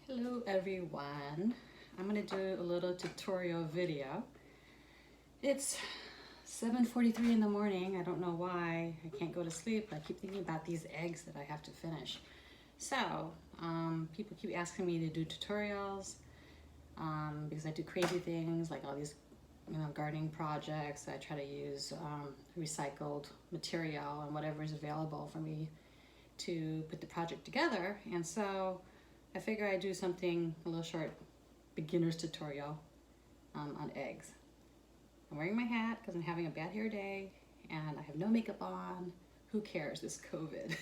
Hello everyone. I'm going to do a little tutorial video. It's 7:43 in the morning. I don't know why I can't go to sleep. I keep thinking about these eggs that I have to finish. So people keep asking me to do tutorials because I do crazy things like all these gardening projects. I try to use recycled material and whatever is available for me to put the project together. And so I figure I'd do something, a little short beginner's tutorial on eggs. I'm wearing my hat because I'm having a bad hair day and I have no makeup on. Who cares? It's COVID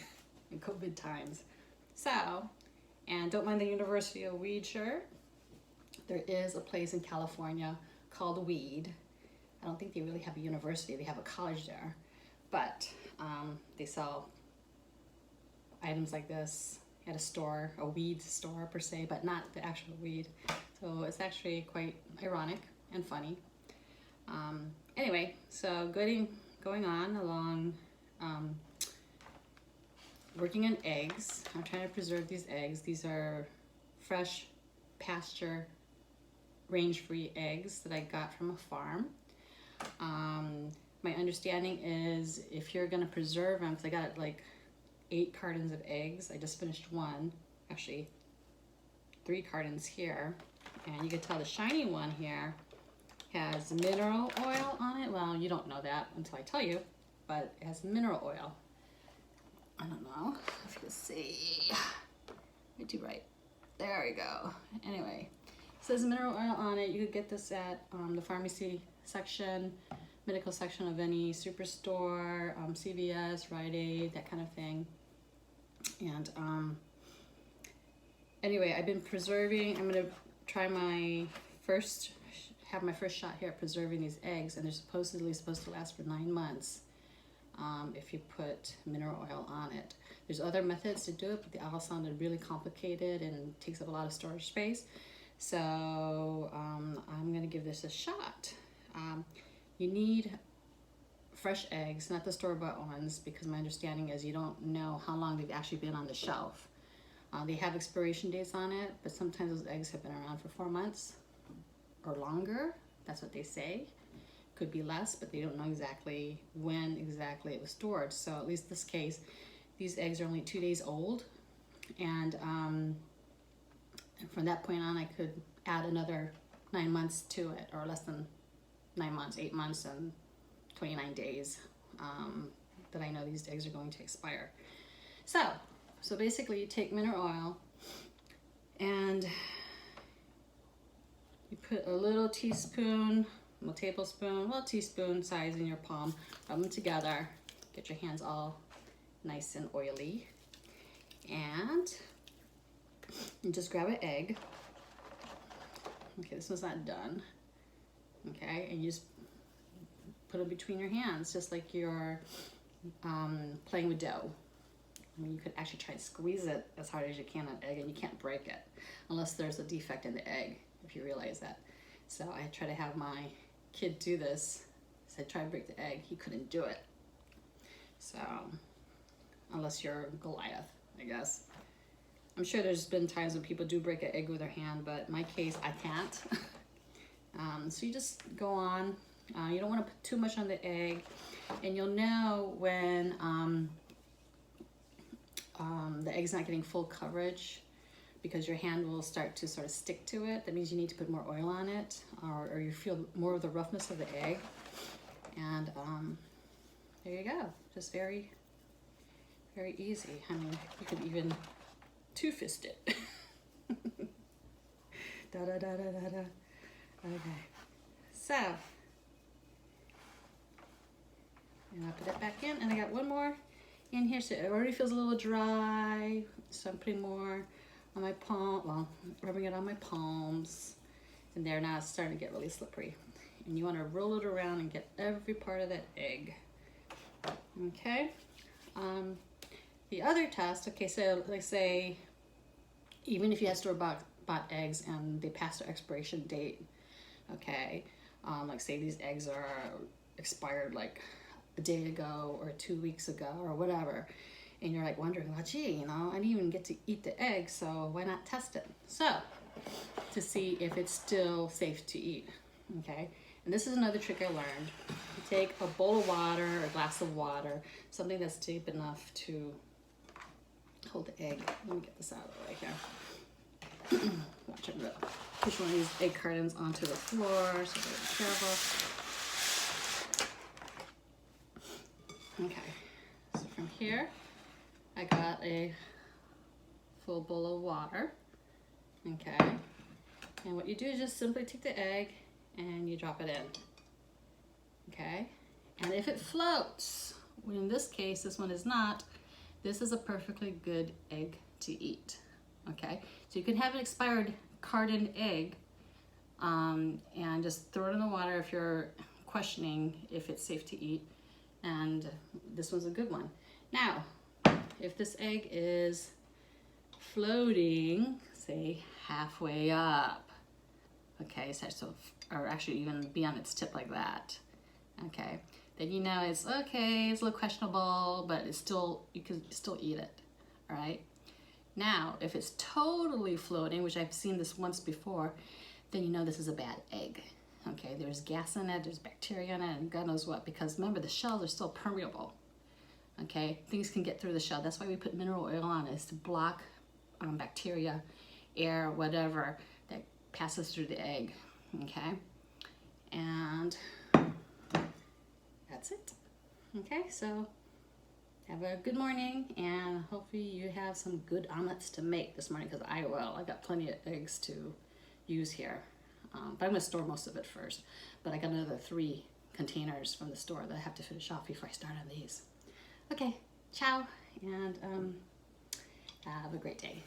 and COVID times. So, and don't mind the University of Weed shirt. There is a place in California called Weed. I don't think they really have a university, they have a college there. But they sell items like this at a store, a weed store per se, but not the actual weed. So it's actually quite ironic and funny. Anyway, so going on along, working on eggs. I'm trying to preserve these eggs. These are fresh pasture range-free eggs that I got from a farm. My understanding is if you're gonna preserve them, because I got like 8 cartons of eggs. I just finished one, actually 3 cartons here. And you can tell the shiny one here has mineral oil on it. Well, you don't know that until I tell you, but it has mineral oil. I don't know if you can see. I do right. There we go. Anyway, it says mineral oil on it. You could get this at the pharmacy section, medical section of any superstore, CVS, Rite Aid, that kind of thing. And anyway, I've been preserving. I'm gonna try have my first shot here at preserving these eggs, and they're supposedly supposed to last for 9 months if you put mineral oil on it. There's other methods to do it, but they all sounded really complicated and takes up a lot of storage space. So I'm gonna give this a shot. You need fresh eggs, not the store-bought ones, because my understanding is you don't know how long they've actually been on the shelf. They have expiration dates on it, but sometimes those eggs have been around for 4 months or longer. That's what they say. Could be less, but they don't know exactly when exactly it was stored. So at least this case, these eggs are only 2 days old, and from that point on, I could add another 9 months to it, or less than 9 months, 8 months, and 29 days that I know these eggs are going to expire. So basically you take mineral oil and you put a little teaspoon, a tablespoon, well, teaspoon size in your palm, rub them together, get your hands all nice and oily, and you just grab an egg. Okay, this one's not done. Okay, and you just put it between your hands, just like you're playing with dough. I mean, you could actually try and squeeze it as hard as you can on egg, and you can't break it unless there's a defect in the egg, if you realize that. So I try to have my kid do this. I said, try to break the egg. He couldn't do it. So, unless you're Goliath, I guess. I'm sure there's been times when people do break an egg with their hand, but in my case, I can't. So you just go on. You don't want to put too much on the egg, and you'll know when the egg's not getting full coverage, because your hand will start to sort of stick to it. That means you need to put more oil on it, or you feel more of the roughness of the egg. And there you go. Just very, very easy. I mean, you could even two-fist it. Da da da da da da. Okay. So, and I'll put it back in, and I got one more in here. So it already feels a little dry, so I'm putting more on my palm, well, rubbing it on my palms, and there, now it's starting to get really slippery. And you want to roll it around and get every part of that egg. Okay. The other test, okay, so like say, even if you have store-bought eggs and they pass their expiration date, okay, like say these eggs are expired like a day ago or 2 weeks ago or whatever, And you're like wondering, well, gee, you know, I didn't even get to eat the egg, so why not test it? So, to see if it's still safe to eat, okay? And this is another trick I learned. You take a bowl of water, a glass of water, something that's deep enough to hold the egg. Let me get this out of the way here. Watch it push one of these egg cartons onto the floor, so be careful. Okay, so from here, I got a full bowl of water, okay? And what you do is just simply take the egg and you drop it in, okay? And if it floats, in this case, this one is not, this is a perfectly good egg to eat, okay? So you can have an expired carton egg and just throw it in the water if you're questioning if it's safe to eat. And this one's a good one. Now, if this egg is floating, say halfway up, okay, so or actually even be on its tip like that, okay, then you know it's okay, it's a little questionable, but it's still, you can still eat it, all right? Now, if it's totally floating, which I've seen this once before, then you know this is a bad egg, okay? There's gas in it, there's bacteria in it, and God knows what, because remember, the shells are still permeable, okay? Things can get through the shell. That's why we put mineral oil on it, is to block bacteria, air, whatever, that passes through the egg, okay? And that's it, okay? So have a good morning, and hopefully you have some good omelets to make this morning, because I will. I got plenty of eggs to use here, but I'm gonna store most of it first. But I got another 3 containers from the store that I have to finish off before I start on these. Okay, ciao, and have a great day.